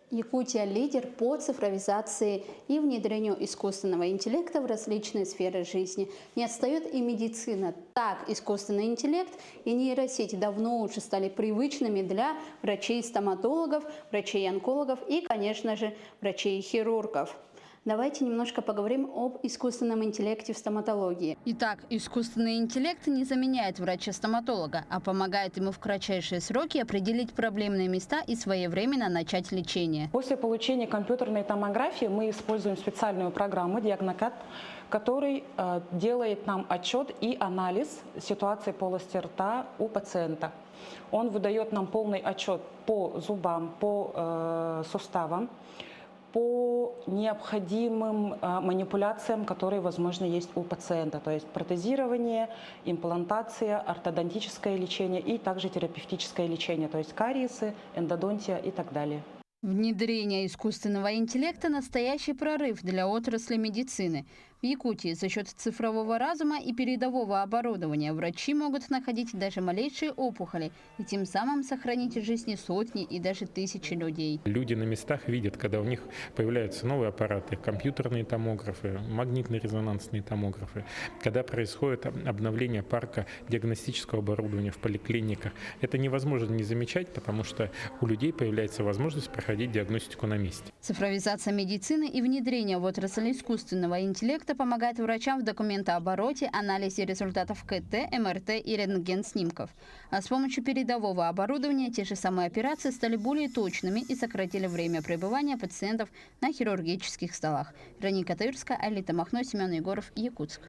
Якутия – лидер по цифровизации и внедрению искусственного интеллекта в различные сферы жизни. Не отстает и медицина. Так, искусственный интеллект и нейросети давно уже стали привычными для врачей-стоматологов, врачей-онкологов и, конечно же, врачей-хирургов. Давайте немножко поговорим об искусственном интеллекте в стоматологии. Итак, искусственный интеллект не заменяет врача-стоматолога, а помогает ему в кратчайшие сроки определить проблемные места и своевременно начать лечение. После получения компьютерной томографии мы используем специальную программу «Диагнокат», который делает нам отчет и анализ ситуации полости рта у пациента. Он выдает нам полный отчет по зубам, по суставам, по необходимым манипуляциям, которые, возможно, есть у пациента. То есть протезирование, имплантация, ортодонтическое лечение и также терапевтическое лечение, то есть кариесы, эндодонтия и так далее. Внедрение искусственного интеллекта – настоящий прорыв для отрасли медицины. В Якутии за счет цифрового разума и передового оборудования врачи могут находить даже малейшие опухоли и тем самым сохранить жизни сотни и даже тысячи людей. Люди на местах видят, когда у них появляются новые аппараты, компьютерные томографы, магнитно-резонансные томографы, когда происходит обновление парка диагностического оборудования в поликлиниках. Это невозможно не замечать, потому что у людей появляется возможность проходить диагностику на месте. Цифровизация медицины и внедрение в отрасль искусственного интеллекта помогает врачам в документообороте, анализе результатов КТ, МРТ и рентген-снимков. А с помощью передового оборудования те же самые операции стали более точными и сократили время пребывания пациентов на хирургических столах. Вероника Таюрская, Алита Махно, Семен Егоров, Якутск.